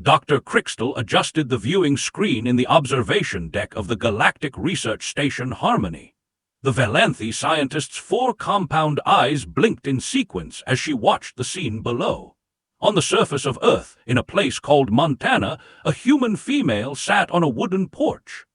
Dr. Crixtel adjusted the viewing screen in the observation deck of the Galactic Research Station Harmony. The Valanthi scientist's 4 compound eyes blinked in sequence as she watched the scene below. On the surface of Earth, in a place called Montana, a human female sat on a wooden porch.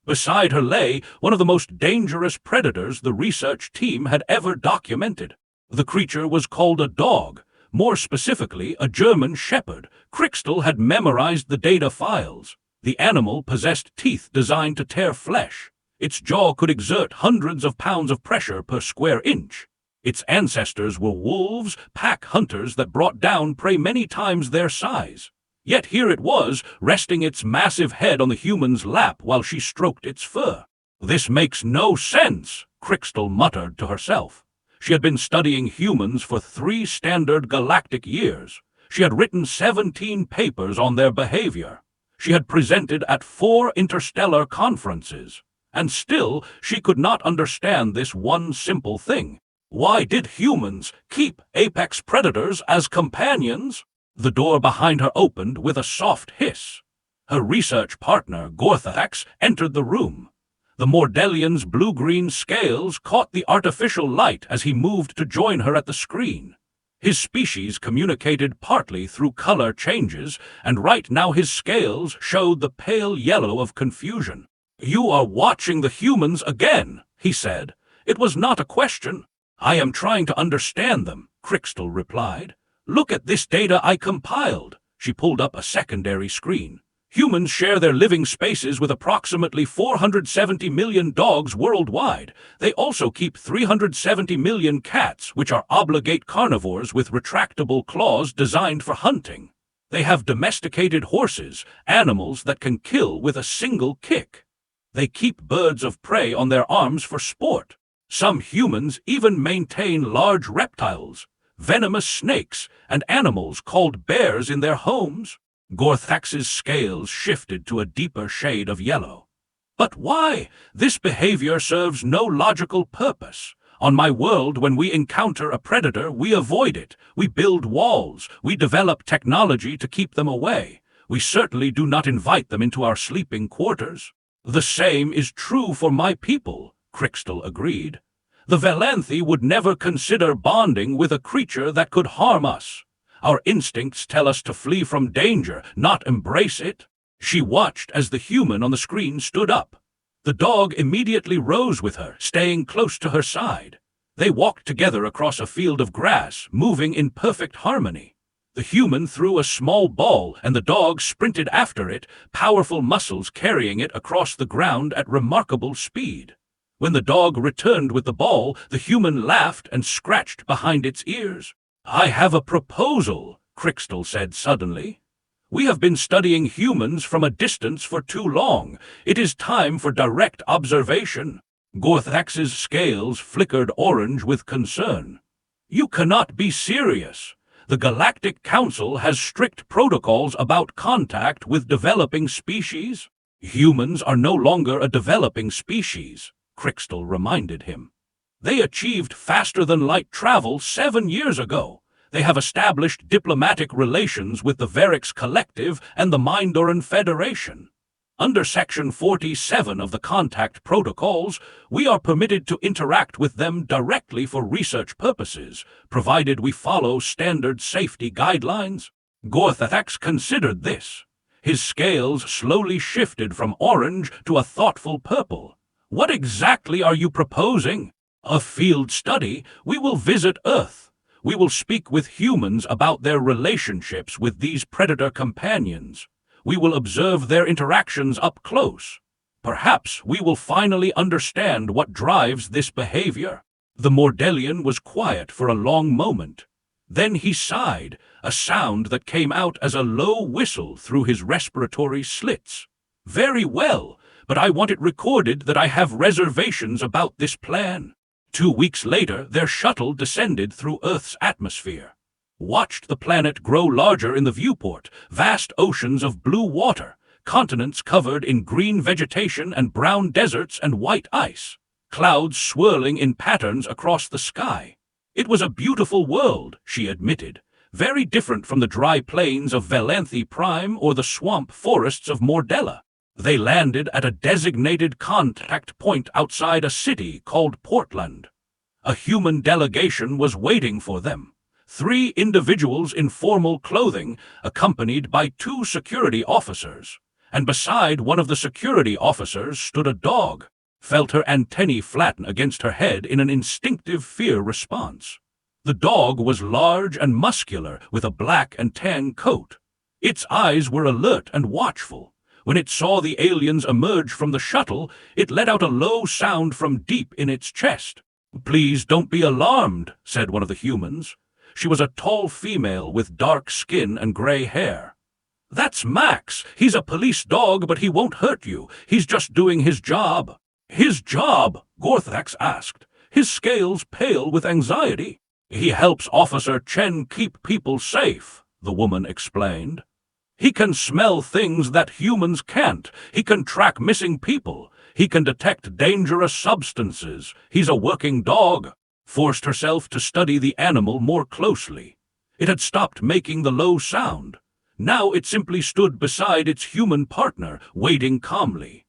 Beside her lay one of the most dangerous predators the research team had ever documented. The creature was called a dog, more specifically a German shepherd. Crixtel had memorized the data files. The animal possessed teeth designed to tear flesh. Its jaw could exert hundreds of pounds of pressure per square inch. Its ancestors were wolves, pack hunters that brought down prey many times their size. Yet here it was, resting its massive head on the human's lap while she stroked its fur. "This makes no sense," Crixtel muttered to herself. She had been studying humans for 3 standard galactic years. She had written 17 papers on their behavior. She had presented at 4 interstellar conferences. And still, she could not understand this one simple thing. Why did humans keep apex predators as companions? The door behind her opened with a soft hiss. Her research partner, Gorthax, entered the room. The Mordelian's blue-green scales caught the artificial light as he moved to join her at the screen. His species communicated partly through color changes, and right now his scales showed the pale yellow of confusion. "You are watching the humans again," he said. "It was not a question." "I am trying to understand them," Crixtel replied. "Look at this data I compiled." She pulled up a secondary screen. Humans share their living spaces with approximately 470 million dogs worldwide. They also keep 370 million cats, which are obligate carnivores with retractable claws designed for hunting. They have domesticated horses, animals that can kill with a single kick. They keep birds of prey on their arms for sport. Some humans even maintain large reptiles, venomous snakes, and animals called bears in their homes. Gorthax's scales shifted to a deeper shade of yellow. "But why? This behavior serves no logical purpose. On my world, when we encounter a predator, we avoid it. We build walls. We develop technology to keep them away. We certainly do not invite them into our sleeping quarters." "The same is true for my people," Crixtel agreed. "The Valanthi would never consider bonding with a creature that could harm us. Our instincts tell us to flee from danger, not embrace it." She watched as the human on the screen stood up. The dog immediately rose with her, staying close to her side. They walked together across a field of grass, moving in perfect harmony. The human threw a small ball, and the dog sprinted after it, powerful muscles carrying it across the ground at remarkable speed. When the dog returned with the ball, the human laughed and scratched behind its ears. "I have a proposal," Crixtel said suddenly. "We have been studying humans from a distance for too long. It is time for direct observation." Gorthax's scales flickered orange with concern. "You cannot be serious. The Galactic Council has strict protocols about contact with developing species." "Humans are no longer a developing species," Crixtel reminded him. "They achieved faster-than-light travel 7 years ago. They have established diplomatic relations with the Varix Collective and the Mindoran Federation. Under Section 47 of the Contact Protocols, we are permitted to interact with them directly for research purposes, provided we follow standard safety guidelines." Gorthax considered this. His scales slowly shifted from orange to a thoughtful purple. "What exactly are you proposing?" "A field study. We will visit Earth. We will speak with humans about their relationships with these predator companions. We will observe their interactions up close. Perhaps we will finally understand what drives this behavior." The Mordelian was quiet for a long moment. Then he sighed, a sound that came out as a low whistle through his respiratory slits. "Very well, but I want it recorded that I have reservations about this plan." 2 weeks later, their shuttle descended through Earth's atmosphere. Watched the planet grow larger in the viewport, vast oceans of blue water, continents covered in green vegetation and brown deserts and white ice, clouds swirling in patterns across the sky. "It was a beautiful world," she admitted, very different from the dry plains of Valanthi Prime or the swamp forests of Mordella. They landed at a designated contact point outside a city called Portland. A human delegation was waiting for them. 3 individuals in formal clothing, accompanied by 2 security officers. And beside one of the security officers stood a dog. Felt her antennae flatten against her head in an instinctive fear response. The dog was large and muscular, with a black and tan coat. Its eyes were alert and watchful. When it saw the aliens emerge from the shuttle, it let out a low sound from deep in its chest. "Please don't be alarmed," said one of the humans. She was a tall female with dark skin and gray hair. "That's Max. He's a police dog, but he won't hurt you. He's just doing his job." "His job?" Gorthax asked, his scales pale with anxiety. "He helps Officer Chen keep people safe," the woman explained. "He can smell things that humans can't. He can track missing people. He can detect dangerous substances. He's a working dog." Forced herself to study the animal more closely. It had stopped making the low sound. Now it simply stood beside its human partner, waiting calmly.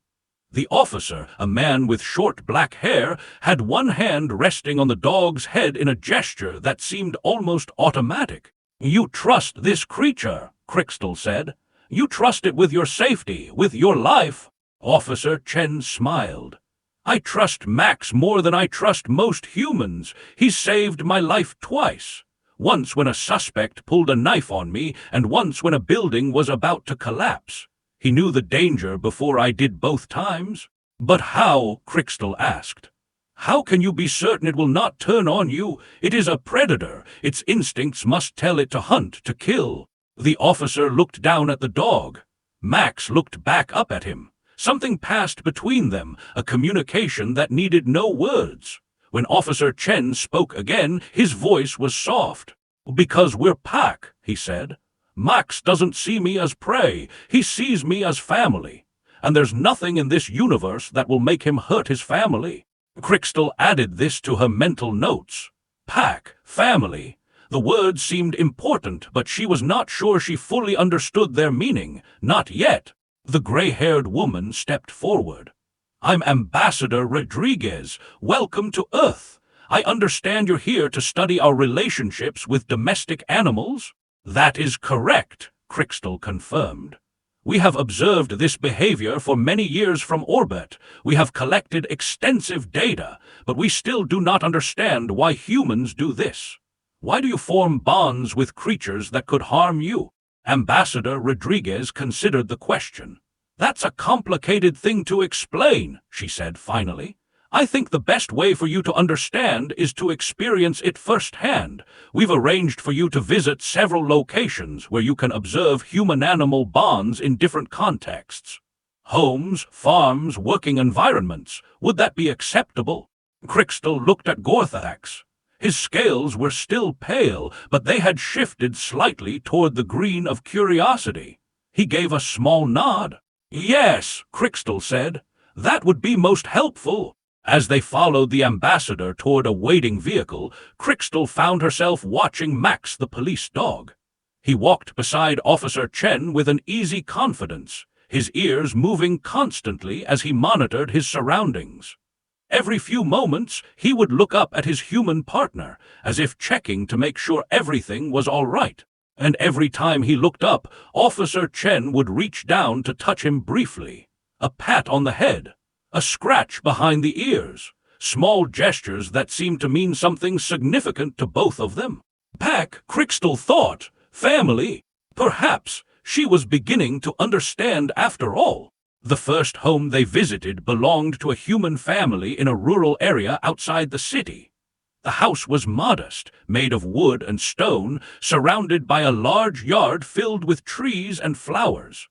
The officer, a man with short black hair, had one hand resting on the dog's head in a gesture that seemed almost automatic. "You trust this creature," Crystal said. "You trust it with your safety, with your life." Officer Chen smiled. "I trust Max more than I trust most humans. He's saved my life twice. Once when a suspect pulled a knife on me, and once when a building was about to collapse. He knew the danger before I did both times." "But how?" Crystal asked. "How can you be certain it will not turn on you? It is a predator. Its instincts must tell it to hunt, to kill." The officer looked down at the dog. Max looked back up at him. Something passed between them, a communication that needed no words. When Officer Chen spoke again, his voice was soft. "Because we're pack," he said. "Max doesn't see me as prey. He sees me as family. And there's nothing in this universe that will make him hurt his family." Crystal added this to her mental notes. Pack, family. The words seemed important, but she was not sure she fully understood their meaning. Not yet. The gray-haired woman stepped forward. "I'm Ambassador Rodriguez. Welcome to Earth. I understand you're here to study our relationships with domestic animals?" "That is correct," Crystal confirmed. "We have observed this behavior for many years from orbit. We have collected extensive data, but we still do not understand why humans do this. Why do you form bonds with creatures that could harm you?" Ambassador Rodriguez considered the question. "That's a complicated thing to explain," she said finally. "I think the best way for you to understand is to experience it firsthand. We've arranged for you to visit several locations where you can observe human-animal bonds in different contexts. Homes, farms, working environments. Would that be acceptable?" Crystal looked at Gorthax. His scales were still pale, but they had shifted slightly toward the green of curiosity. He gave a small nod. "Yes," Crystal said. "That would be most helpful." As they followed the ambassador toward a waiting vehicle, Crystal found herself watching Max the police dog. He walked beside Officer Chen with an easy confidence, his ears moving constantly as he monitored his surroundings. Every few moments, he would look up at his human partner, as if checking to make sure everything was all right. And every time he looked up, Officer Chen would reach down to touch him briefly. A pat on the head, a scratch behind the ears, small gestures that seemed to mean something significant to both of them. Pack, Crystal thought, family. Perhaps she was beginning to understand after all. The first home they visited belonged to a human family in a rural area outside the city. The house was modest, made of wood and stone, surrounded by a large yard filled with trees and flowers.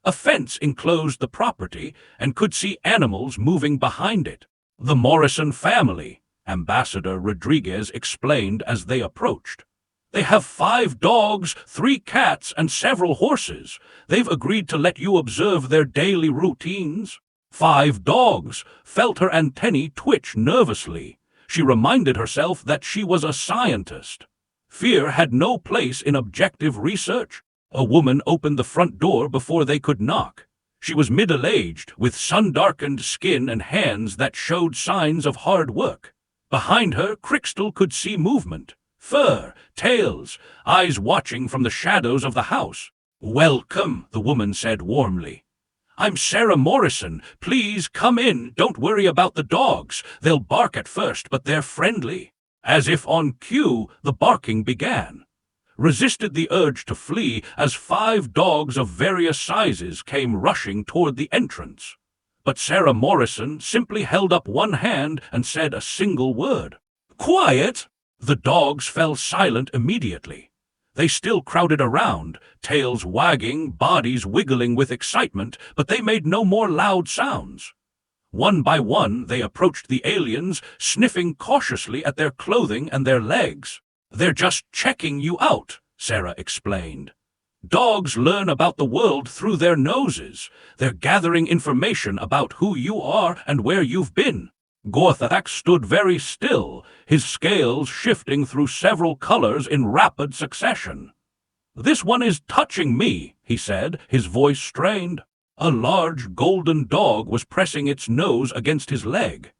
A fence enclosed the property and could see animals moving behind it. "The Morrison family," Ambassador Rodriguez explained as they approached. "They have 5 dogs, 3 cats, and several horses. They've agreed to let you observe their daily routines." 5 dogs. Felt her antennae twitch nervously. She reminded herself that she was a scientist. Fear had no place in objective research. A woman opened the front door before they could knock. She was middle-aged, with sun-darkened skin and hands that showed signs of hard work. Behind her, Crystal could see movement. Fur, tails, eyes watching from the shadows of the house. "Welcome," the woman said warmly. "I'm Sarah Morrison. Please come in. Don't worry about the dogs. They'll bark at first, but they're friendly." As if on cue, the barking began. Resisted the urge to flee as 5 dogs of various sizes came rushing toward the entrance. But Sarah Morrison simply held up one hand and said a single word. "Quiet!" The dogs fell silent immediately. They still crowded around, tails wagging, bodies wiggling with excitement, but they made no more loud sounds. One by one, they approached the aliens, sniffing cautiously at their clothing and their legs. "They're just checking you out," Sarah explained. "Dogs learn about the world through their noses. They're gathering information about who you are and where you've been." Gorthak stood very still, his scales shifting through several colors in rapid succession. "This one is touching me," he said, his voice strained. A large golden dog was pressing its nose against his leg.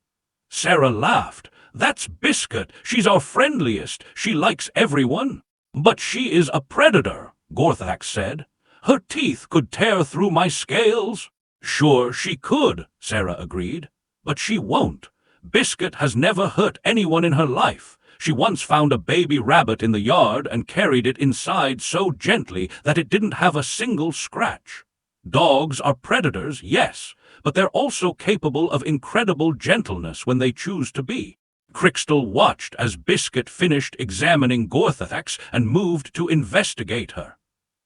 Sarah laughed. "That's Biscuit. She's our friendliest. She likes everyone." "But she is a predator," Gorthak said. "Her teeth could tear through my scales." "Sure she could," Sarah agreed. "But she won't. Biscuit has never hurt anyone in her life. She once found a baby rabbit in the yard and carried it inside so gently that it didn't have a single scratch. Dogs are predators, yes, but they're also capable of incredible gentleness when they choose to be." Crystal watched as Biscuit finished examining Gorthax and moved to investigate her.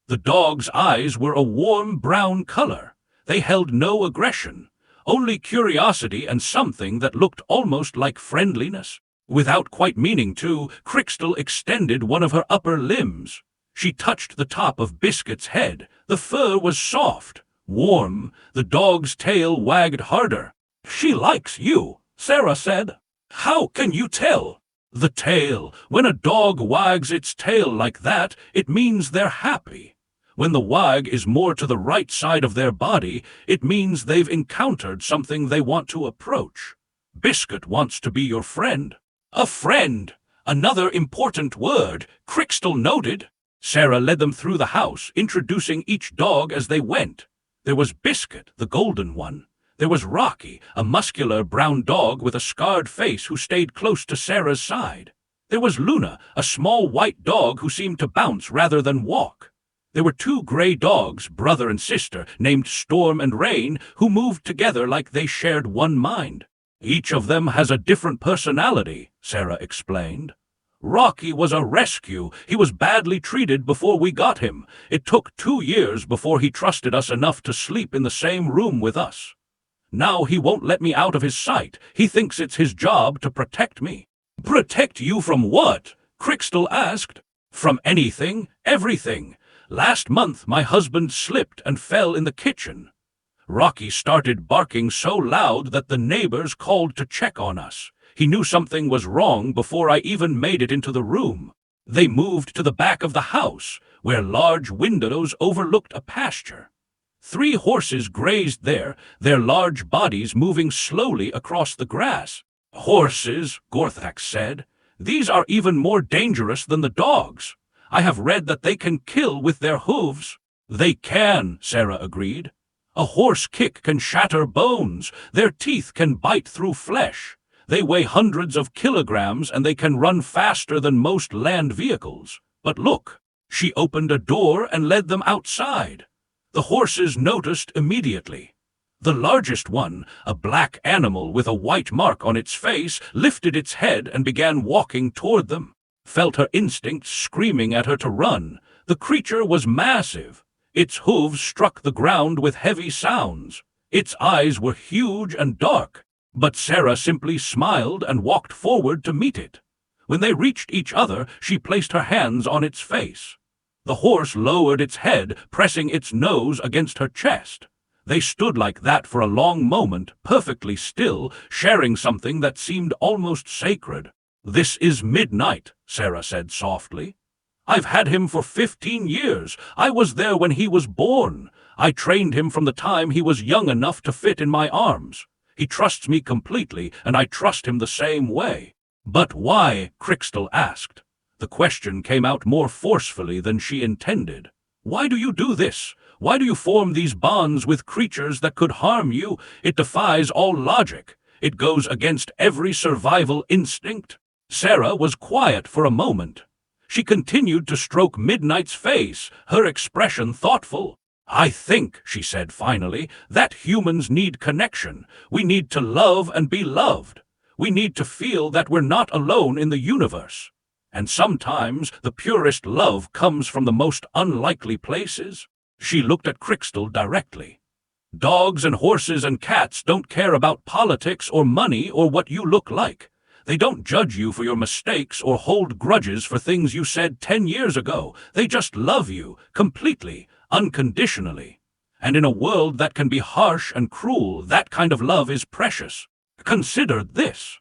The dog's eyes were a warm brown color. They held no aggression, only curiosity and something that looked almost like friendliness. Without quite meaning to, Crystal extended one of her upper limbs. She touched the top of Biscuit's head. The fur was soft, warm. The dog's tail wagged harder. "She likes you," Sarah said. "How can you tell?" "The tail. When a dog wags its tail like that, it means they're happy. When the wag is more to the right side of their body, it means they've encountered something they want to approach. Biscuit wants to be your friend." "A friend! Another important word," Crystal noted. Sarah led them through the house, introducing each dog as they went. There was Biscuit, the golden one. There was Rocky, a muscular brown dog with a scarred face who stayed close to Sarah's side. There was Luna, a small white dog who seemed to bounce rather than walk. There were 2 gray dogs, brother and sister, named Storm and Rain, who moved together like they shared one mind. "Each of them has a different personality," Sarah explained. "Rocky was a rescue. He was badly treated before we got him. It took 2 years before he trusted us enough to sleep in the same room with us. Now he won't let me out of his sight. He thinks it's his job to protect me." "Protect you from what?" Crystal asked. "From anything, everything. Last month my husband slipped and fell in the kitchen. Rocky started barking so loud that the neighbors called to check on us. He knew something was wrong before I even made it into the room. They moved to the back of the house, where large windows overlooked a pasture. 3 horses grazed there, their large bodies moving slowly across the grass. "Horses," Gorthax said. "These are even more dangerous than the dogs. I have read that they can kill with their hooves." "They can," Sarah agreed. "A horse kick can shatter bones. Their teeth can bite through flesh. They weigh hundreds of kilograms and they can run faster than most land vehicles. But look," she opened a door and led them outside. The horses noticed immediately. The largest one, a black animal with a white mark on its face, lifted its head and began walking toward them. Felt her instincts screaming at her to run. The creature was massive. Its hooves struck the ground with heavy sounds. Its eyes were huge and dark. But Sarah simply smiled and walked forward to meet it. When they reached each other, she placed her hands on its face. The horse lowered its head, pressing its nose against her chest. They stood like that for a long moment, perfectly still, sharing something that seemed almost sacred. "This is midnight," Sarah said softly. I've had him for 15 years. I was there when he was born. I trained him from the time he was young enough to fit in my arms. He trusts me completely, and I trust him the same way." "But why?" Crystal asked. The question came out more forcefully than she intended. "Why do you do this? Why do you form these bonds with creatures that could harm you? It defies all logic. It goes against every survival instinct." Sarah was quiet for a moment. She continued to stroke Midnight's face, her expression thoughtful. "I think," she said finally, "that humans need connection. We need to love and be loved. We need to feel that we're not alone in the universe. And sometimes the purest love comes from the most unlikely places." She looked at Crystal directly. "Dogs and horses and cats don't care about politics or money or what you look like. They don't judge you for your mistakes or hold grudges for things you said 10 years ago. They just love you, completely, unconditionally. And in a world that can be harsh and cruel, that kind of love is precious. Consider this.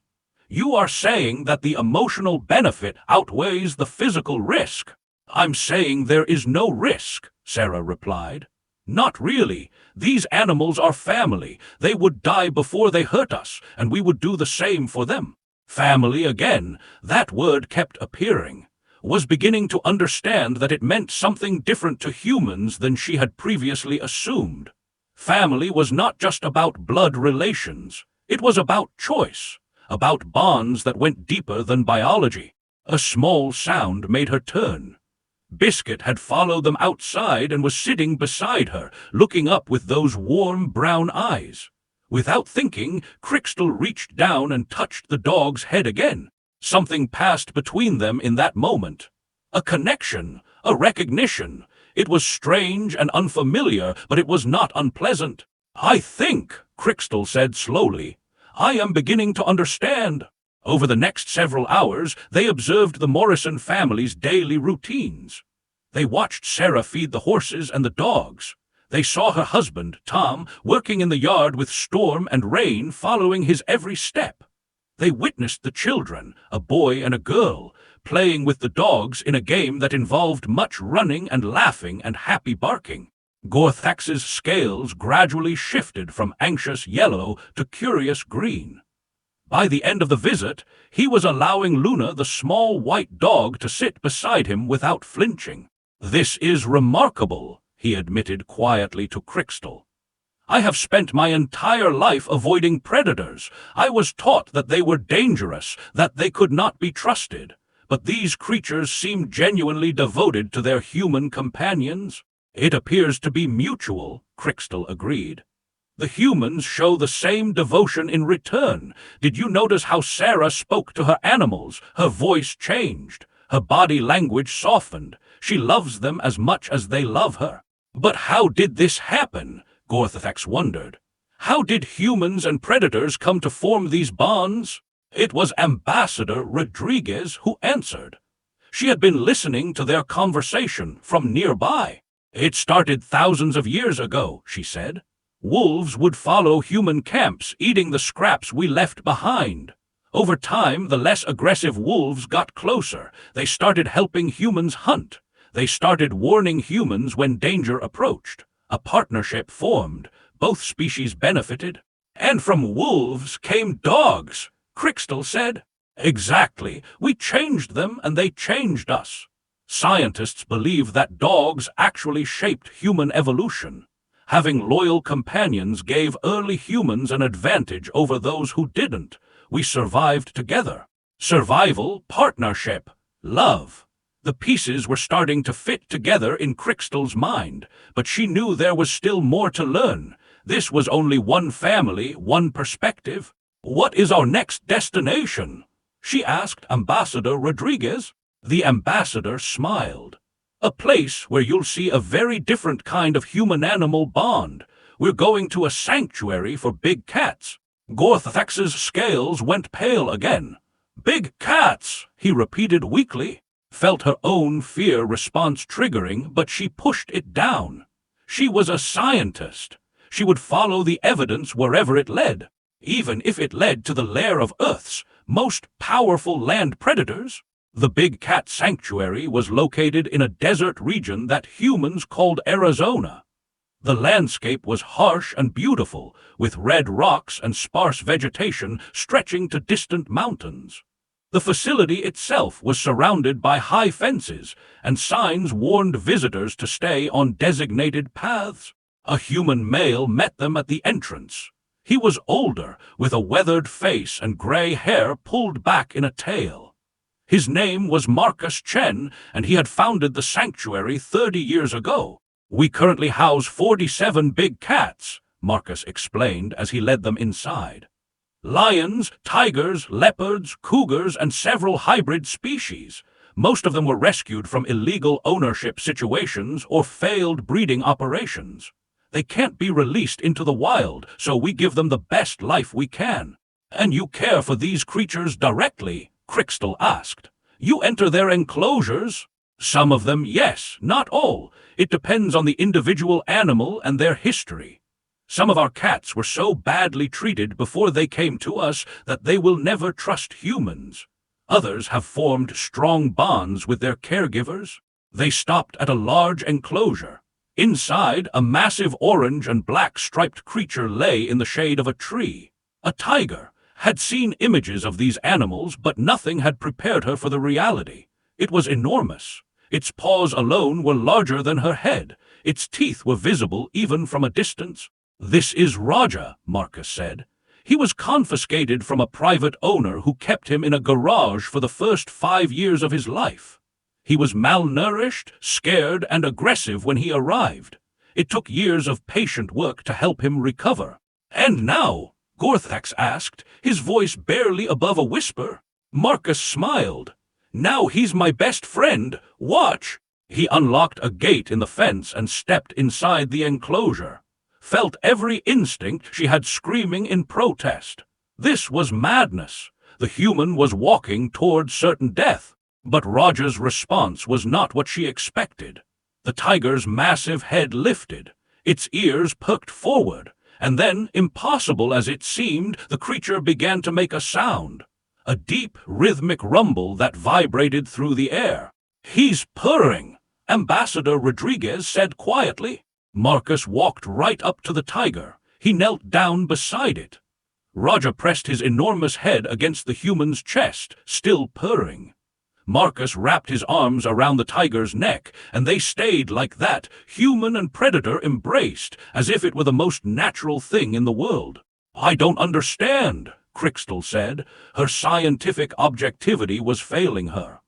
You are saying that the emotional benefit outweighs the physical risk." "I'm saying there is no risk," Sarah replied. "Not really. These animals are family. They would die before they hurt us, and we would do the same for them." Family again, that word kept appearing. Was beginning to understand that it meant something different to humans than she had previously assumed. Family was not just about blood relations. It was about choice, about bonds that went deeper than biology. A small sound made her turn. Biscuit had followed them outside and was sitting beside her, looking up with those warm brown eyes. Without thinking, Crystal reached down and touched the dog's head again. Something passed between them in that moment. A connection, a recognition. It was strange and unfamiliar, but it was not unpleasant. "I think," Crystal said slowly, "I am beginning to understand." Over the next several hours, they observed the Morrison family's daily routines. They watched Sarah feed the horses and the dogs. They saw her husband, Tom, working in the yard with Storm and Rain following his every step. They witnessed the children, a boy and a girl, playing with the dogs in a game that involved much running and laughing and happy barking. Gorthax's scales gradually shifted from anxious yellow to curious green. By the end of the visit, he was allowing Luna, the small white dog, to sit beside him without flinching. "This is remarkable," he admitted quietly to Crystal. "I have spent my entire life avoiding predators. I was taught that they were dangerous, that they could not be trusted. But these creatures seem genuinely devoted to their human companions." "It appears to be mutual," Crystal agreed. "The humans show the same devotion in return. Did you notice how Sarah spoke to her animals? Her voice changed. Her body language softened. She loves them as much as they love her." "But how did this happen?" Gorthax wondered. "How did humans and predators come to form these bonds?" It was Ambassador Rodriguez who answered. She had been listening to their conversation from nearby. "It started thousands of years ago," she said. "Wolves would follow human camps, eating the scraps we left behind. Over time, the less aggressive wolves got closer. They started helping humans hunt. They started warning humans when danger approached. A partnership formed. Both species benefited. And from wolves came dogs," Crystal said. "Exactly. We changed them and they changed us." Scientists believe that dogs actually shaped human evolution. Having loyal companions gave early humans an advantage over those who didn't. We survived together. Survival, partnership, love. The pieces were starting to fit together in Crystal's mind, but she knew there was still more to learn. This was only one family, one perspective. "What is our next destination?" she asked Ambassador Rodriguez. The ambassador smiled. "A place where you'll see a very different kind of human-animal bond. We're going to a sanctuary for big cats." Gorthax's scales went pale again. "Big cats," he repeated weakly. Felt her own fear response triggering, but she pushed it down. She was a scientist. She would follow the evidence wherever it led, even if it led to the lair of Earth's most powerful land predators. The big cat sanctuary was located in a desert region that humans called Arizona. The landscape was harsh and beautiful, with red rocks and sparse vegetation stretching to distant mountains. The facility itself was surrounded by high fences, and signs warned visitors to stay on designated paths. A human male met them at the entrance. He was older, with a weathered face and gray hair pulled back in a tail. His name was Marcus Chen, and he had founded the sanctuary 30 years ago. "We currently house 47 big cats," Marcus explained as he led them inside. "Lions, tigers, leopards, cougars, and several hybrid species. Most of them were rescued from illegal ownership situations or failed breeding operations. They can't be released into the wild, so we give them the best life we can." "And you care for these creatures directly?" Crystal asked. "You enter their enclosures?" "Some of them, yes, not all. It depends on the individual animal and their history. Some of our cats were so badly treated before they came to us that they will never trust humans. Others have formed strong bonds with their caregivers." They stopped at a large enclosure. Inside, a massive orange and black striped creature lay in the shade of a tree. A tiger had seen images of these animals, but nothing had prepared her for the reality. It was enormous. Its paws alone were larger than her head. Its teeth were visible even from a distance. "This is Raja," Marcus said. "He was confiscated from a private owner who kept him in a garage for the first 5 years of his life. He was malnourished, scared, and aggressive when he arrived. It took years of patient work to help him recover." "And now?" Gorthax asked, his voice barely above a whisper. Marcus smiled. "Now he's my best friend. Watch." He unlocked a gate in the fence and stepped inside the enclosure. Felt every instinct she had screaming in protest. This was madness. The human was walking toward certain death. But Raja's response was not what she expected. The tiger's massive head lifted. Its ears perked forward. And then, impossible as it seemed, the creature began to make a sound. A deep, rhythmic rumble that vibrated through the air. "He's purring," Ambassador Rodriguez said quietly. Marcus walked right up to the tiger. He knelt down beside it. Raja pressed his enormous head against the human's chest, still purring. Marcus wrapped his arms around the tiger's neck, and they stayed like that, human and predator embraced, as if it were the most natural thing in the world. "I don't understand," Crystal said. Her scientific objectivity was failing her.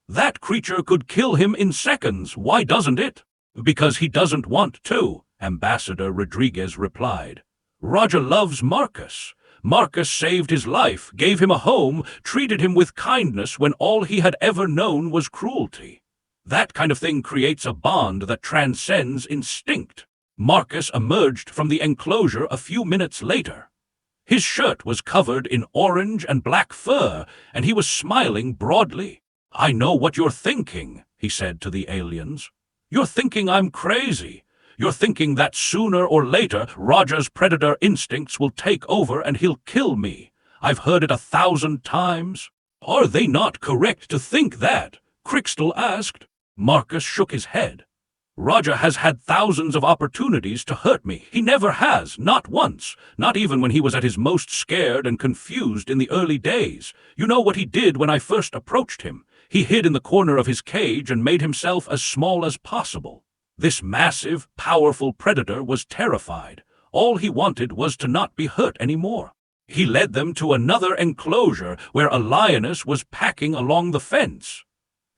"That creature could kill him in seconds. Why doesn't it?" "Because he doesn't want to," Ambassador Rodriguez replied. "Raja loves Marcus. Marcus saved his life, gave him a home, treated him with kindness when all he had ever known was cruelty. That kind of thing creates a bond that transcends instinct." Marcus emerged from the enclosure a few minutes later. His shirt was covered in orange and black fur, and he was smiling broadly. "I know what you're thinking," he said to the aliens. "You're thinking I'm crazy. You're thinking that sooner or later Raja's predator instincts will take over and he'll kill me. I've heard it 1,000 times." "Are they not correct to think that?" Crystal asked. Marcus shook his head. "Raja has had thousands of opportunities to hurt me. He never has, not once, not even when he was at his most scared and confused in the early days. You know what he did when I first approached him? He hid in the corner of his cage and made himself as small as possible. This massive, powerful predator was terrified. All he wanted was to not be hurt anymore. He led them to another enclosure where a lioness was packing along the fence.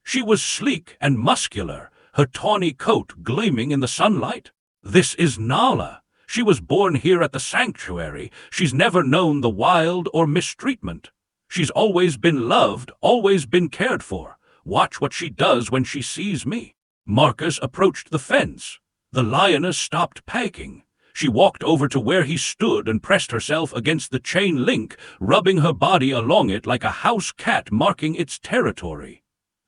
She was sleek and muscular, her tawny coat gleaming in the sunlight. "This is Nala. She was born here at the sanctuary. She's never known the wild or mistreatment. She's always been loved, always been cared for. Watch what she does when she sees me." Marcus approached the fence. The lioness stopped packing. She walked over to where he stood and pressed herself against the chain link, rubbing her body along it like a house cat marking its territory.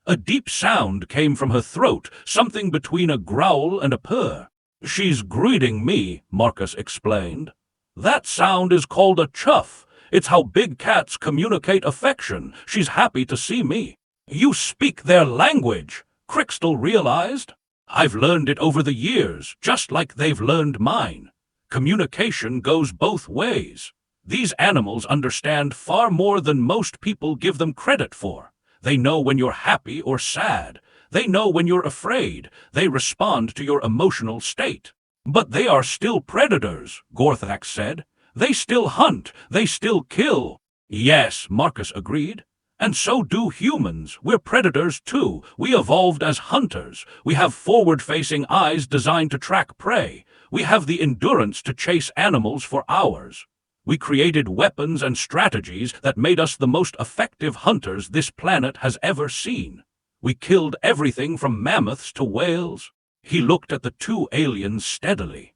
A deep sound came from her throat, something between a growl and a purr. "She's greeting me," Marcus explained. "That sound is called a chuff. It's how big cats communicate affection. She's happy to see me." You speak their language, Crystal realized. I've learned it over the years, just like they've learned mine. Communication goes both ways. These animals understand far more than most people give them credit for. They know when you're happy or sad. They know when you're afraid. They respond to your emotional state. But they are still predators, Gorthax said. They still hunt. They still kill. Yes, Marcus agreed. And so do humans. We're predators too. We evolved as hunters. We have forward-facing eyes designed to track prey. We have the endurance to chase animals for hours. We created weapons and strategies that made us the most effective hunters this planet has ever seen. We killed everything from mammoths to whales. He looked at the two aliens steadily.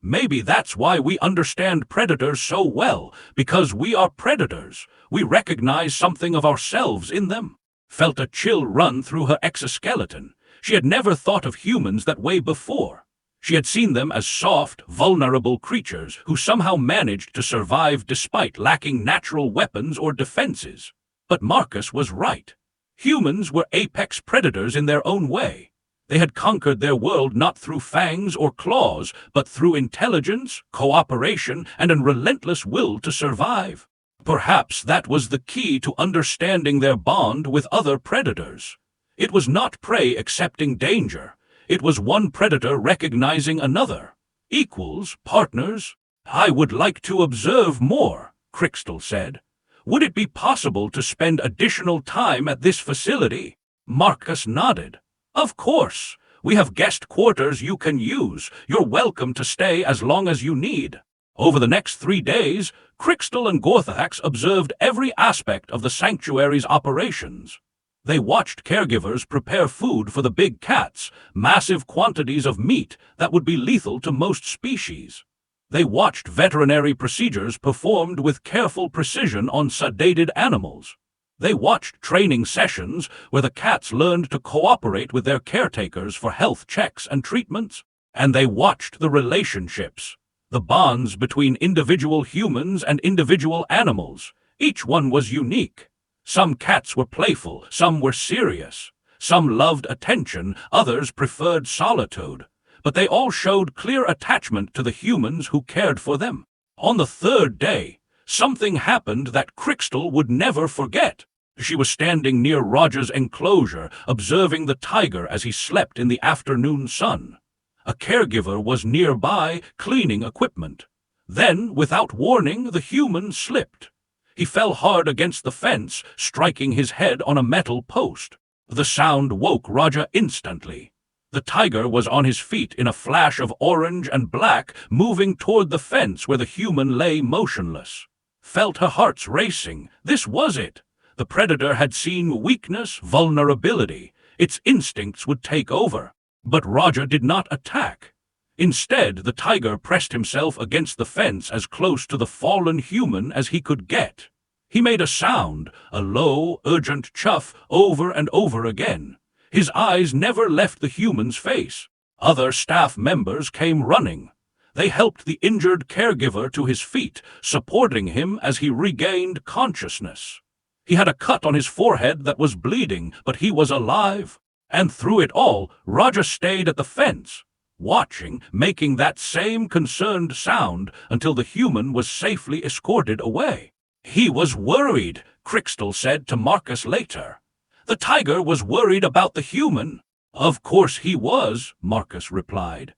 Maybe that's why we understand predators so well, because we are predators. We recognize something of ourselves in them. Felt a chill run through her exoskeleton. She had never thought of humans that way before. She had seen them as soft, vulnerable creatures who somehow managed to survive despite lacking natural weapons or defenses. But Marcus was right. Humans were apex predators in their own way. They had conquered their world not through fangs or claws, but through intelligence, cooperation, and a relentless will to survive. Perhaps that was the key to understanding their bond with other predators. It was not prey accepting danger. It was one predator recognizing another. Equals, partners. I would like to observe more, Crystal said. Would it be possible to spend additional time at this facility? Marcus nodded. Of course. We have guest quarters you can use. You're welcome to stay as long as you need. Over the next 3 days, Crystal and Gorthax observed every aspect of the sanctuary's operations. They watched caregivers prepare food for the big cats, massive quantities of meat that would be lethal to most species. They watched veterinary procedures performed with careful precision on sedated animals. They watched training sessions where the cats learned to cooperate with their caretakers for health checks and treatments. And they watched the relationships, the bonds between individual humans and individual animals. Each one was unique. Some cats were playful, some were serious. Some loved attention, others preferred solitude. But they all showed clear attachment to the humans who cared for them. On the 3rd day, something happened that Crystal would never forget. She was standing near Roger's enclosure, observing the tiger as he slept in the afternoon sun. A caregiver was nearby, cleaning equipment. Then, without warning, the human slipped. He fell hard against the fence, striking his head on a metal post. The sound woke Roger instantly. The tiger was on his feet in a flash of orange and black, moving toward the fence where the human lay motionless. Felt her heart's racing. This was it. The predator had seen weakness, vulnerability. Its instincts would take over. But Roger did not attack. Instead, the tiger pressed himself against the fence as close to the fallen human as he could get. He made a sound, a low, urgent chuff, over and over again. His eyes never left the human's face. Other staff members came running. They helped the injured caregiver to his feet, supporting him as he regained consciousness. He had a cut on his forehead that was bleeding, but he was alive. And through it all, Roger stayed at the fence, watching, making that same concerned sound until the human was safely escorted away. He was worried, Crystal said to Marcus later. The tiger was worried about the human. Of course he was, Marcus replied.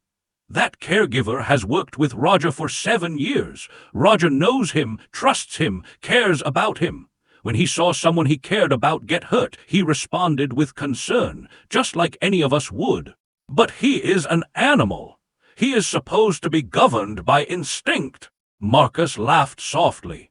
That caregiver has worked with Roger for 7 years. Roger knows him, trusts him, cares about him. When he saw someone he cared about get hurt, he responded with concern, just like any of us would. But he is an animal. He is supposed to be governed by instinct. Marcus laughed softly.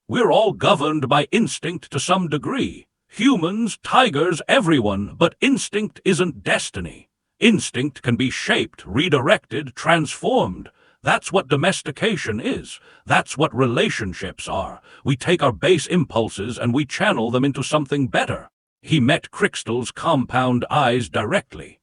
We're all governed by instinct to some degree. Humans, tigers, everyone, but instinct isn't destiny. Instinct can be shaped, redirected, transformed. That's what domestication is. That's what relationships are. We take our base impulses and we channel them into something better. He met Crystal's compound eyes directly.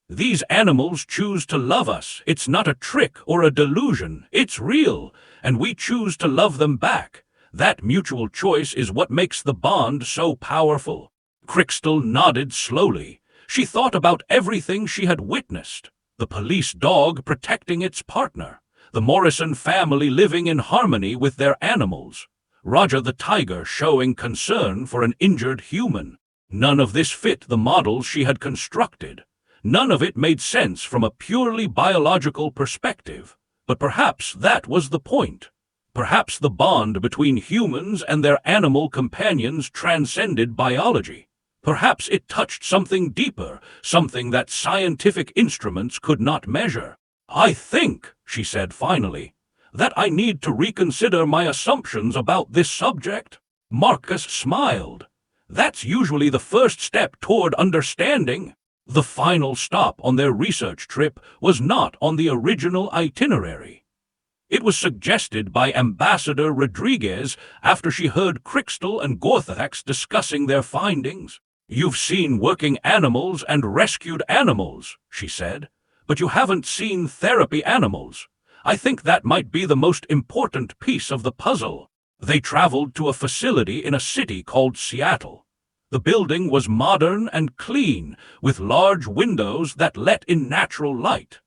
These animals choose to love us. It's not a trick or a delusion. It's real. And we choose to love them back. That mutual choice is what makes the bond so powerful. Crystal nodded slowly. She thought about everything she had witnessed. The police dog protecting its partner. The Morrison family living in harmony with their animals. Roger the tiger showing concern for an injured human. None of this fit the models she had constructed. None of it made sense from a purely biological perspective. But perhaps that was the point. Perhaps the bond between humans and their animal companions transcended biology. Perhaps it touched something deeper, something that scientific instruments could not measure. "I think," she said finally, "that I need to reconsider my assumptions about this subject." Marcus smiled. "That's usually the first step toward understanding." The final stop on their research trip was not on the original itinerary. It was suggested by Ambassador Rodriguez after she heard Crystal and Gorthax discussing their findings. "You've seen working animals and rescued animals," she said, "but you haven't seen therapy animals. I think that might be the most important piece of the puzzle." They traveled to a facility in a city called Seattle. The building was modern and clean, with large windows that let in natural light.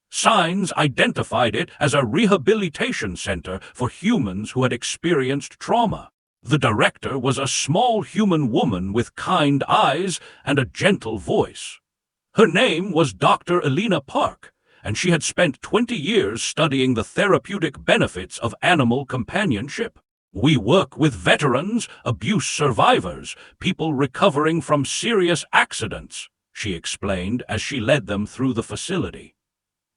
Signs identified it as a rehabilitation center for humans who had experienced trauma. The director was a small human woman with kind eyes and a gentle voice. Her name was Dr. Elena Park, and she had spent 20 years studying the therapeutic benefits of animal companionship. "We work with veterans, abuse survivors, people recovering from serious accidents," she explained as she led them through the facility.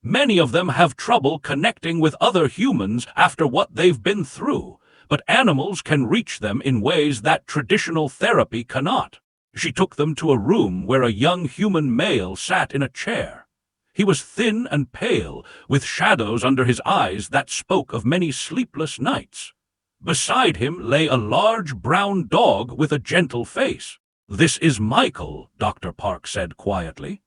"Many of them have trouble connecting with other humans after what they've been through, but animals can reach them in ways that traditional therapy cannot." She took them to a room where a young human male sat in a chair. He was thin and pale, with shadows under his eyes that spoke of many sleepless nights. Beside him lay a large brown dog with a gentle face. "This is Michael," Dr. Park said quietly.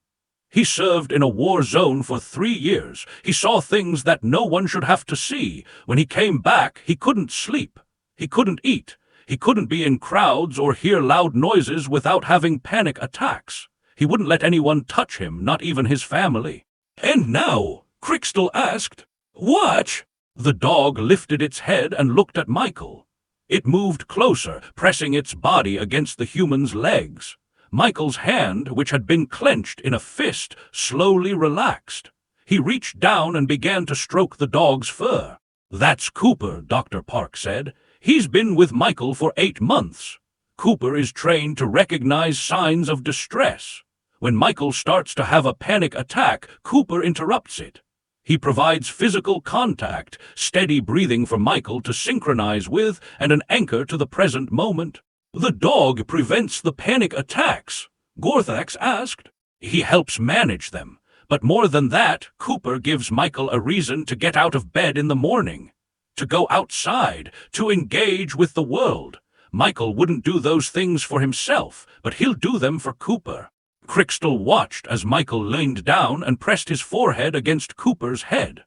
"He served in a war zone for 3 years. He saw things that no one should have to see. When he came back, he couldn't sleep. He couldn't eat. He couldn't be in crowds or hear loud noises without having panic attacks. He wouldn't let anyone touch him, not even his family." "And now?" Crystal asked. "What?" The dog lifted its head and looked at Michael. It moved closer, pressing its body against the human's legs. Michael's hand, which had been clenched in a fist, slowly relaxed. He reached down and began to stroke the dog's fur. "That's Cooper," Dr. Park said. "He's been with Michael for 8 months. Cooper is trained to recognize signs of distress. When Michael starts to have a panic attack, Cooper interrupts it. He provides physical contact, steady breathing for Michael to synchronize with, and an anchor to the present moment." "The dog prevents the panic attacks?" Gorthax asked. "He helps manage them. But more than that, Cooper gives Michael a reason to get out of bed in the morning, to go outside, to engage with the world. Michael wouldn't do those things for himself, but he'll do them for Cooper." Crystal watched as Michael leaned down and pressed his forehead against Cooper's head.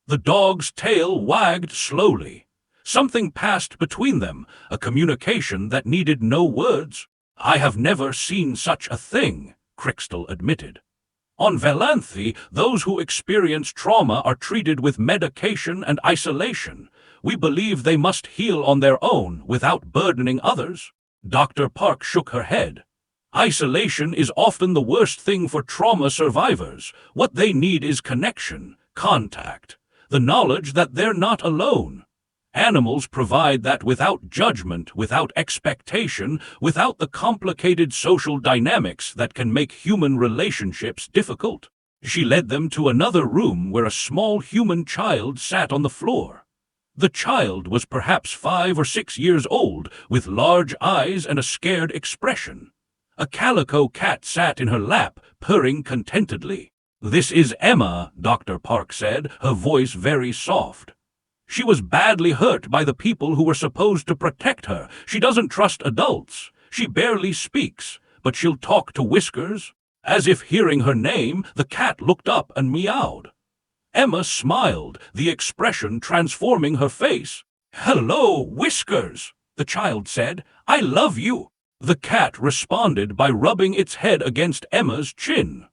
The dog's tail wagged slowly. Something passed between them, a communication that needed no words. "I have never seen such a thing," Crystal admitted. "On Valanthi, those who experience trauma are treated with medication and isolation. We believe they must heal on their own without burdening others." Dr. Park shook her head. "Isolation is often the worst thing for trauma survivors. What they need is connection, contact, the knowledge that they're not alone. Animals provide that without judgment, without expectation, without the complicated social dynamics that can make human relationships difficult." She led them to another room where a small human child sat on the floor. The child was perhaps 5 or 6 years old, with large eyes and a scared expression. A calico cat sat in her lap, purring contentedly. "This is Emma," Dr. Park said, her voice very soft. "She was badly hurt by the people who were supposed to protect her. She doesn't trust adults. She barely speaks, but she'll talk to Whiskers." As if hearing her name, the cat looked up and meowed. Emma smiled, the expression transforming her face. "Hello, Whiskers," the child said. "I love you." The cat responded by rubbing its head against Emma's chin.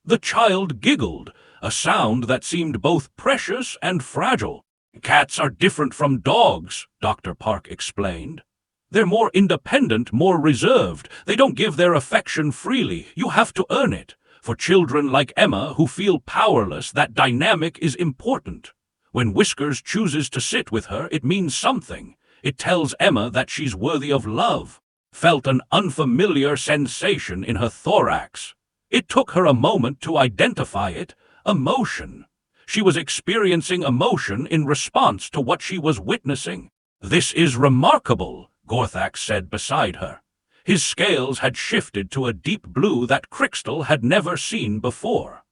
The child giggled, a sound that seemed both precious and fragile. "Cats are different from dogs," Dr. Park explained. "They're more independent, more reserved. They don't give their affection freely. You have to earn it. For children like Emma who feel powerless, that dynamic is important. When Whiskers chooses to sit with her, it means something. It tells Emma that she's worthy of love." Felt an unfamiliar sensation in her thorax. It took her a moment to identify it. Emotion. She was experiencing emotion in response to what she was witnessing. "This is remarkable," Gorthax said beside her. His scales had shifted to a deep blue that Crystal had never seen before.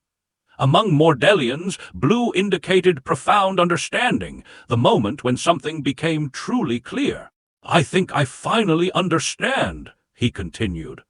Among Mordelians, blue indicated profound understanding, the moment when something became truly clear. "I think I finally understand," he continued.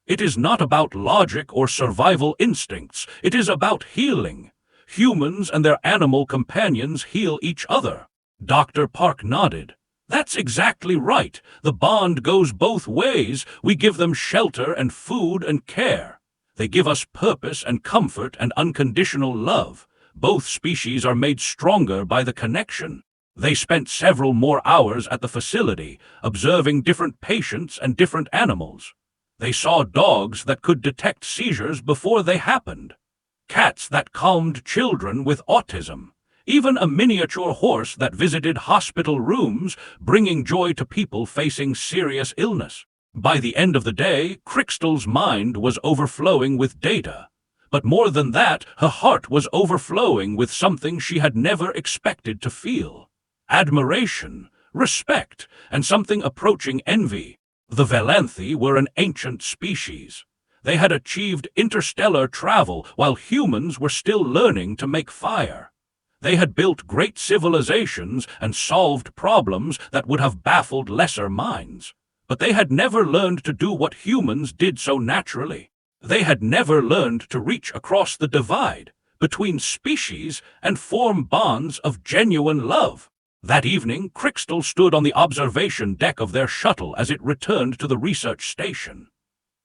"It is not about logic or survival instincts. It is about healing. Humans and their animal companions heal each other." Dr. Park nodded. "That's exactly right. The bond goes both ways. We give them shelter and food and care. They give us purpose and comfort and unconditional love. Both species are made stronger by the connection." They spent several more hours at the facility, observing different patients and different animals. They saw dogs that could detect seizures before they happened, cats that calmed children with autism, even a miniature horse that visited hospital rooms, bringing joy to people facing serious illness. By the end of the day, Crystal's mind was overflowing with data. But more than that, her heart was overflowing with something she had never expected to feel. Admiration, respect, and something approaching envy. The Valenthi were an ancient species. They had achieved interstellar travel while humans were still learning to make fire. They had built great civilizations and solved problems that would have baffled lesser minds. But they had never learned to do what humans did so naturally. They had never learned to reach across the divide between species and form bonds of genuine love. That evening, Crystal stood on the observation deck of their shuttle as it returned to the research station.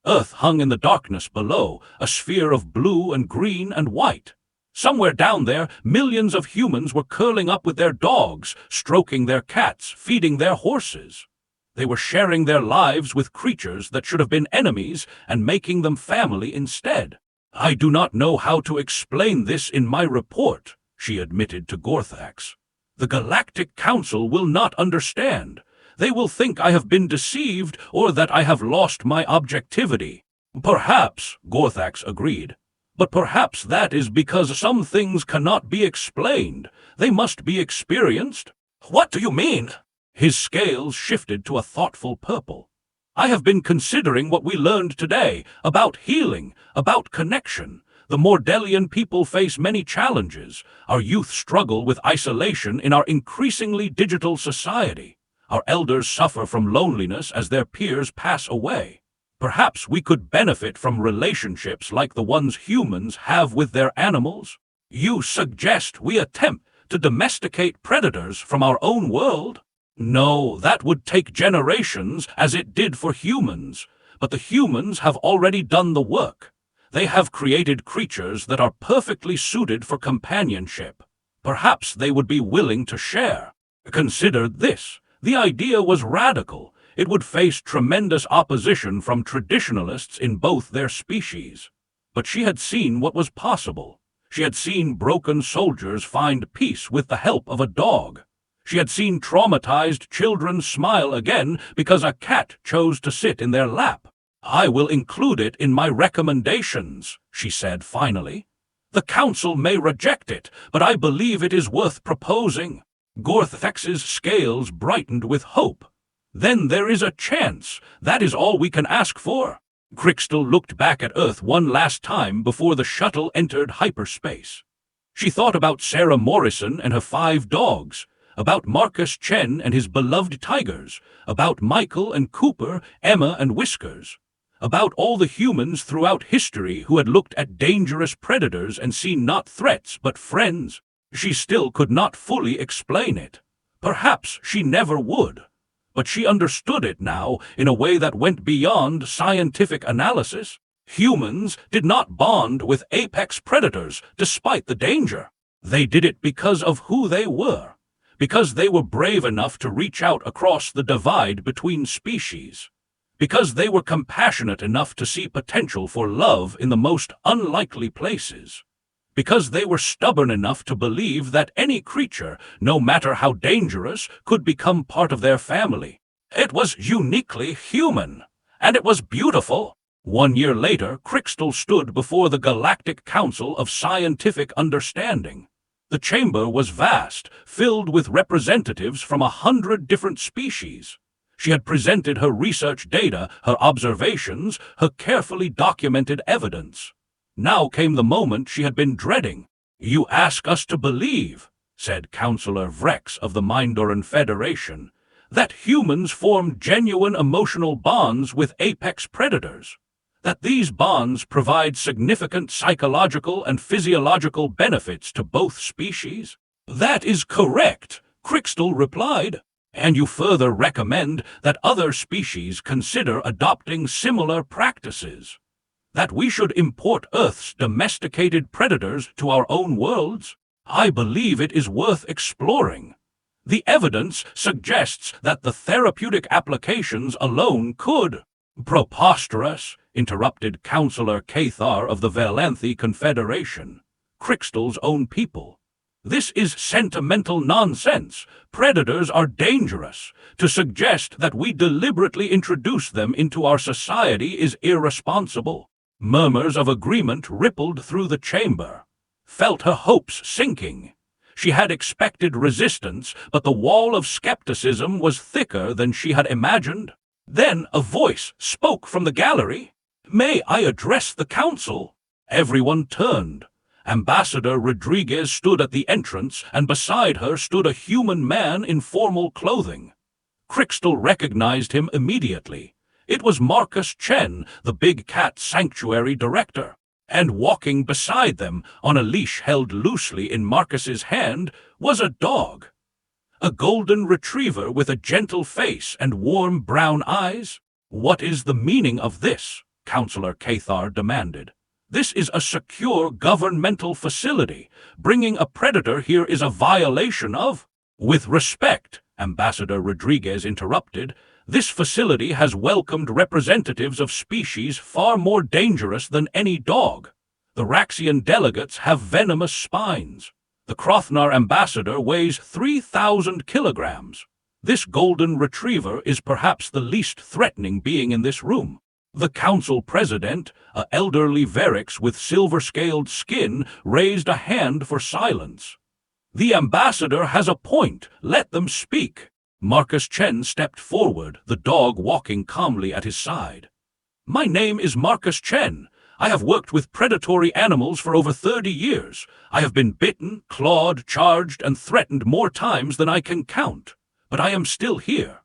Earth hung in the darkness below, a sphere of blue and green and white. Somewhere down there, millions of humans were curling up with their dogs, stroking their cats, feeding their horses. They were sharing their lives with creatures that should have been enemies and making them family instead. "I do not know how to explain this in my report," she admitted to Gorthax. "The Galactic Council will not understand. They will think I have been deceived or that I have lost my objectivity." "Perhaps," Gorthax agreed. "But perhaps that is because some things cannot be explained. They must be experienced." "What do you mean?" His scales shifted to a thoughtful purple. "I have been considering what we learned today, about healing, about connection. The Mordelian people face many challenges. Our youth struggle with isolation in our increasingly digital society. Our elders suffer from loneliness as their peers pass away. Perhaps we could benefit from relationships like the ones humans have with their animals. You suggest we attempt to domesticate predators from our own world? No, that would take generations, as it did for humans. But the humans have already done the work. They have created creatures that are perfectly suited for companionship. Perhaps they would be willing to share. Consider this. The idea was radical. It would face tremendous opposition from traditionalists in both their species. But she had seen what was possible. She had seen broken soldiers find peace with the help of a dog. She had seen traumatized children smile again because a cat chose to sit in their lap. "I will include it in my recommendations," she said finally. "The Council may reject it, but I believe it is worth proposing." Gorthax's scales brightened with hope. "Then there is a chance. That is all we can ask for." Crystal looked back at Earth one last time before the shuttle entered hyperspace. She thought about Sarah Morrison and her 5 dogs, about Marcus Chen and his beloved tigers, about Michael and Cooper, Emma and Whiskers, about all the humans throughout history who had looked at dangerous predators and seen not threats but friends. She still could not fully explain it. Perhaps she never would. but she understood it now in a way that went beyond scientific analysis. Humans did not bond with apex predators despite the danger. They did it because of who they were, because they were brave enough to reach out across the divide between species, because they were compassionate enough to see potential for love in the most unlikely places, because they were stubborn enough to believe that any creature, no matter how dangerous, could become part of their family. It was uniquely human, and it was beautiful. 1 year later, Crystal stood before the Galactic Council of Scientific Understanding. The chamber was vast, filled with representatives from 100 different species. She had presented her research data, her observations, her carefully documented evidence. Now came the moment she had been dreading. "You ask us to believe," said Councillor Vrex of the Mindoran Federation, "that humans form genuine emotional bonds with apex predators, that these bonds provide significant psychological and physiological benefits to both species?" "That is correct," Crystal replied. "And you further recommend that other species consider adopting similar practices? That we should import Earth's domesticated predators to our own worlds? I believe it is worth exploring. The evidence suggests that the therapeutic applications alone could—" "Preposterous," interrupted Councillor Cathar of the Valenthi Confederation, Crystal's own people. "This is sentimental nonsense. Predators are dangerous. To suggest that we deliberately introduce them into our society is irresponsible." Murmurs of agreement rippled through the chamber. Felt her hopes sinking. She had expected resistance, but the wall of skepticism was thicker than she had imagined. Then a voice spoke from the gallery. "May I address the council?" Everyone turned. Ambassador Rodriguez stood at the entrance, and beside her stood a human man in formal clothing. Crystal recognized him immediately. It was Marcus Chen, the Big Cat Sanctuary director. And walking beside them, on a leash held loosely in Marcus's hand, was a dog. A golden retriever with a gentle face and warm brown eyes. "What is the meaning of this?" Councillor Cathar demanded. "This is a secure governmental facility. Bringing a predator here is a violation of—" "With respect," Ambassador Rodriguez interrupted, "this facility has welcomed representatives of species far more dangerous than any dog. The Raxian delegates have venomous spines. The Krothnar ambassador weighs 3,000 kilograms. This golden retriever is perhaps the least threatening being in this room." The council president, an elderly Verix with silver-scaled skin, raised a hand for silence. "The ambassador has a point. Let them speak." Marcus Chen stepped forward, the dog walking calmly at his side. "My name is Marcus Chen. I have worked with predatory animals for over 30 years. I have been bitten, clawed, charged, and threatened more times than I can count. But I am still here.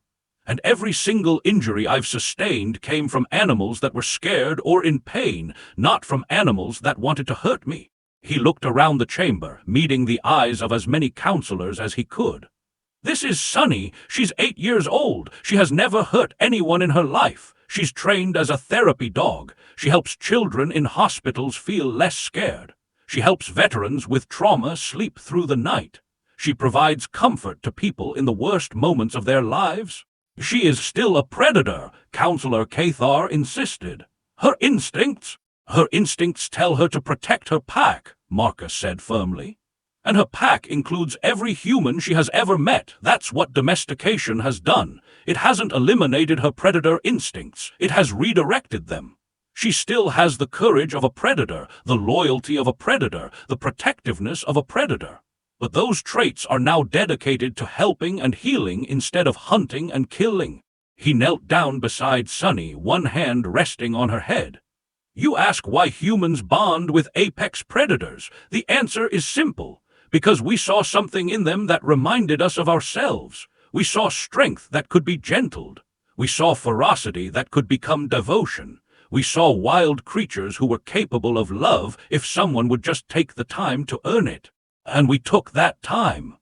And every single injury I've sustained came from animals that were scared or in pain, not from animals that wanted to hurt me." He looked around the chamber, meeting the eyes of as many counselors as he could. "This is Sunny. She's 8 years old. She has never hurt anyone in her life. She's trained as a therapy dog. She helps children in hospitals feel less scared. She helps veterans with trauma sleep through the night. She provides comfort to people in the worst moments of their lives." "She is still a predator," Councillor Cathar insisted. "Her instincts tell her to protect her pack," Marcus said firmly. "And her pack includes every human she has ever met. That's what domestication has done. It hasn't eliminated her predator instincts. It has redirected them. She still has the courage of a predator, the loyalty of a predator, the protectiveness of a predator. But those traits are now dedicated to helping and healing instead of hunting and killing." He knelt down beside Sunny, one hand resting on her head. "You ask why humans bond with apex predators. The answer is simple. Because we saw something in them that reminded us of ourselves. We saw strength that could be gentled. We saw ferocity that could become devotion. We saw wild creatures who were capable of love if someone would just take the time to earn it. And we took that time.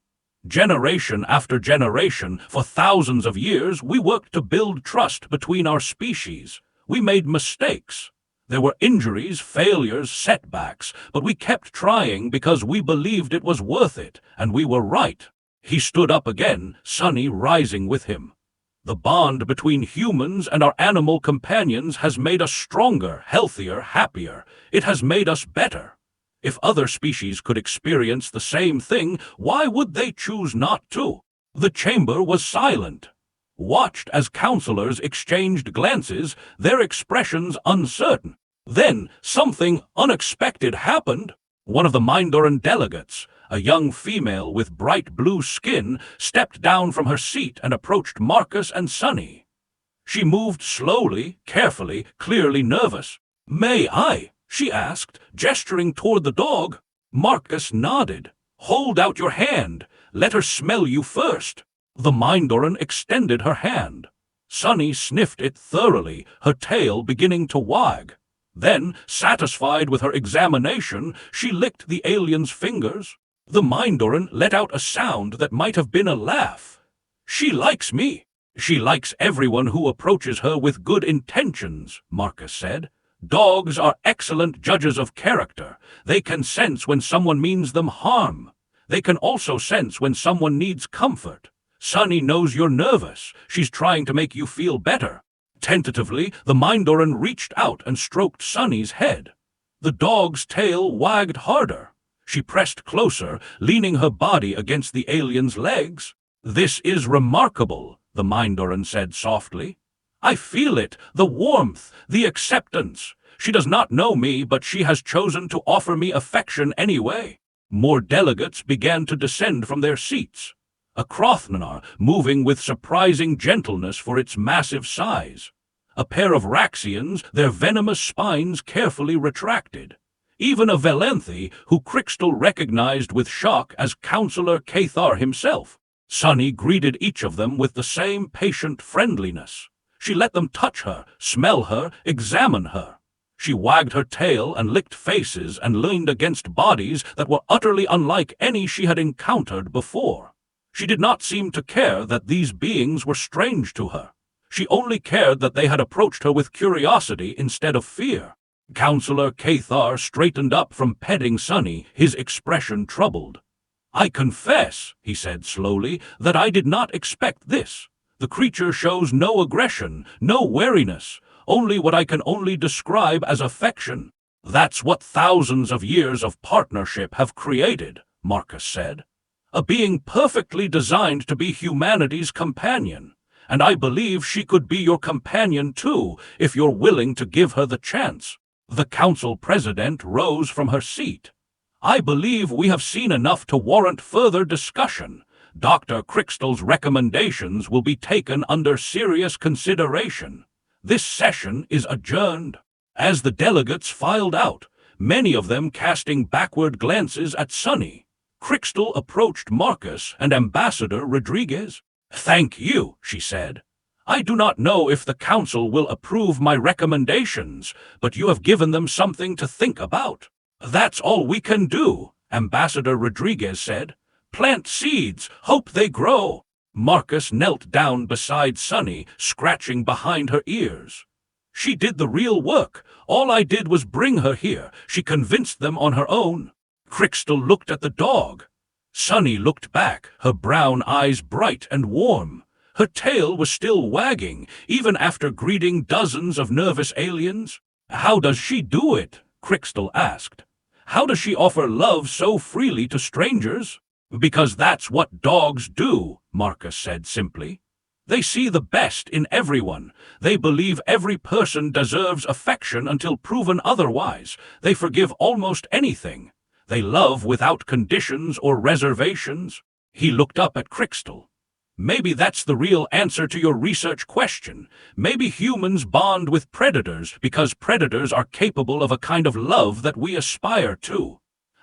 Generation after generation, for thousands of years, we worked to build trust between our species. We made mistakes. There were injuries, failures, setbacks, but we kept trying because we believed it was worth it, and we were right. He stood up again, Sunny rising with him. The bond between humans and our animal companions has made us stronger, healthier, happier. It has made us better. If other species could experience the same thing, why would they choose not to? The chamber was silent. Watched as counselors exchanged glances, their expressions uncertain. Then something unexpected happened. One of the Mindoran delegates, a young female with bright blue skin, stepped down from her seat and approached Marcus and Sunny. She moved slowly, carefully, clearly nervous. "May I?" she asked, gesturing toward the dog. Marcus nodded. "Hold out your hand. Let her smell you first." The Mindoran extended her hand. Sunny sniffed it thoroughly, her tail beginning to wag. Then, satisfied with her examination, she licked the alien's fingers. The Mindoran let out a sound that might have been a laugh. "She likes me. She likes everyone who approaches her with good intentions," Marcus said. "Dogs are excellent judges of character. They can sense when someone means them harm. They can also sense when someone needs comfort. Sunny knows you're nervous. She's trying to make you feel better." Tentatively, the Mindoran reached out and stroked Sunny's head. The dog's tail wagged harder. She pressed closer, leaning her body against the alien's legs. "This is remarkable," the Mindoran said softly. "I feel it, the warmth, the acceptance. She does not know me, but she has chosen to offer me affection anyway." More delegates began to descend from their seats. A Krothnar moving with surprising gentleness for its massive size. A pair of Raxians, their venomous spines carefully retracted. Even a Valenthi, who Crixtal recognized with shock as Counselor Cathar himself. Sunny greeted each of them with the same patient friendliness. She let them touch her, smell her, examine her. She wagged her tail and licked faces and leaned against bodies that were utterly unlike any she had encountered before. She did not seem to care that these beings were strange to her. She only cared that they had approached her with curiosity instead of fear. Counselor Cathar straightened up from petting Sunny, his expression troubled. "I confess," he said slowly, "that I did not expect this. The creature shows no aggression, no wariness, only what I can only describe as affection." "That's what thousands of years of partnership have created," Marcus said. "A being perfectly designed to be humanity's companion. And I believe she could be your companion too, if you're willing to give her the chance." The council president rose from her seat. "I believe we have seen enough to warrant further discussion. Dr. Crixtal's recommendations will be taken under serious consideration. This session is adjourned." As the delegates filed out, many of them casting backward glances at Sunny, Crixtal approached Marcus and Ambassador Rodriguez. "Thank you," she said. "I do not know if the council will approve my recommendations, but you have given them something to think about." "That's all we can do," Ambassador Rodriguez said. "Plant seeds, hope they grow." Marcus knelt down beside Sunny, scratching behind her ears. "She did the real work. All I did was bring her here. She convinced them on her own." Crixtal looked at the dog. Sunny looked back, her brown eyes bright and warm. Her tail was still wagging, even after greeting dozens of nervous aliens. "How does she do it?" Crixtal asked. "How does she offer love so freely to strangers?" "Because that's what dogs do," Marcus said simply. "They see the best in everyone. They believe every person deserves affection until proven otherwise. They forgive almost anything. They love without conditions or reservations." He looked up at Crixtal. "Maybe that's the real answer to your research question. Maybe humans bond with predators because predators are capable of a kind of love that we aspire to.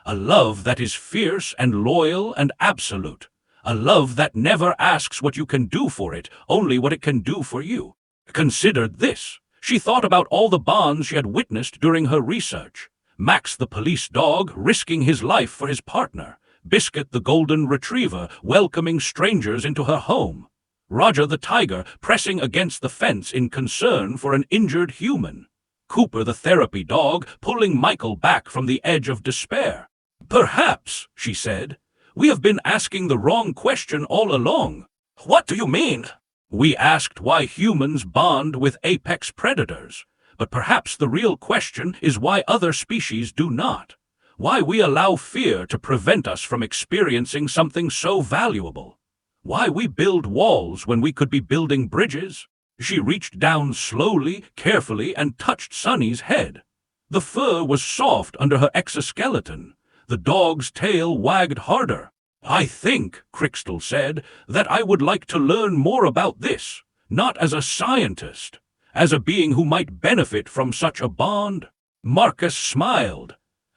A love that is fierce and loyal and absolute. A love that never asks what you can do for it, only what it can do for you." Consider this. She thought about all the bonds she had witnessed during her research. Max the police dog risking his life for his partner. Biscuit the golden retriever welcoming strangers into her home, Roger the tiger pressing against the fence in concern for an injured human, Cooper the therapy dog pulling Michael back from the edge of despair. "Perhaps," she said, "we have been asking the wrong question all along." "What do you mean?" "We asked why humans bond with apex predators, but perhaps the real question is why other species do not. Why we allow fear to prevent us from experiencing something so valuable. Why we build walls when we could be building bridges." She reached down slowly, carefully, and touched Sunny's head. The fur was soft under her exoskeleton. The dog's tail wagged harder. "I think," Crystal said, "that I would like to learn more about this, not as a scientist, as a being who might benefit from such a bond." Marcus smiled.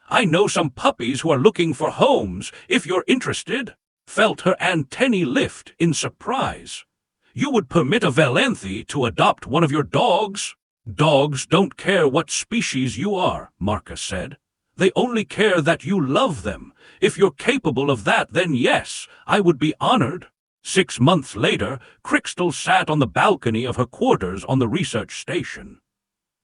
"I know some puppies who are looking for homes, if you're interested." Felt her antennae lift in surprise. "You would permit a Valenthi to adopt one of your dogs?" "Dogs don't care what species you are," Marcus said. "They only care that you love them. If you're capable of that, then yes, I would be honored." 6 months later, Crystal sat on the balcony of her quarters on the research station.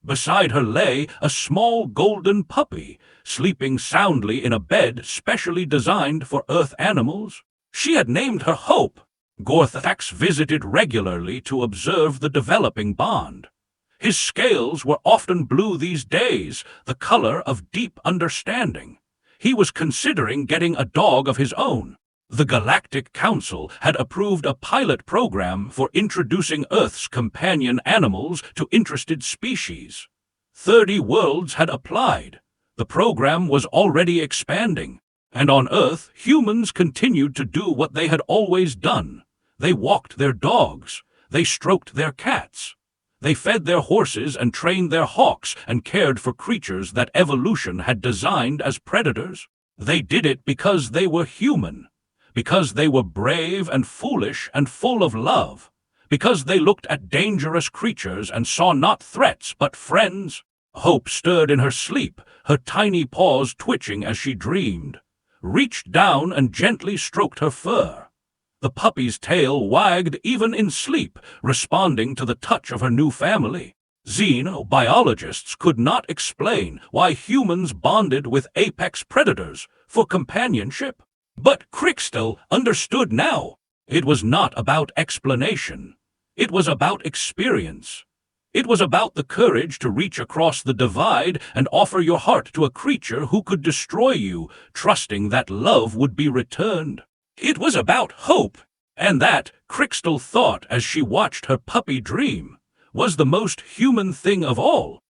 Beside her lay a small golden puppy, sleeping soundly in a bed specially designed for Earth animals. She had named her Hope. Gorthax visited regularly to observe the developing bond. His scales were often blue these days, the color of deep understanding. He was considering getting a dog of his own. The Galactic Council had approved a pilot program for introducing Earth's companion animals to interested species. 30 worlds had applied. The program was already expanding. And on Earth, humans continued to do what they had always done. They walked their dogs. They stroked their cats. They fed their horses and trained their hawks and cared for creatures that evolution had designed as predators. They did it because they were human, because they were brave and foolish and full of love, because they looked at dangerous creatures and saw not threats but friends. Hope stirred in her sleep, her tiny paws twitching as she dreamed, reached down and gently stroked her fur. The puppy's tail wagged even in sleep, responding to the touch of her new family. Xeno Biologists could not explain why humans bonded with apex predators for companionship. But Crystal understood now. It was not about explanation. It was about experience. It was about the courage to reach across the divide and offer your heart to a creature who could destroy you, trusting that love would be returned. It was about hope, and that, Crystal thought as she watched her puppy dream, was the most human thing of all.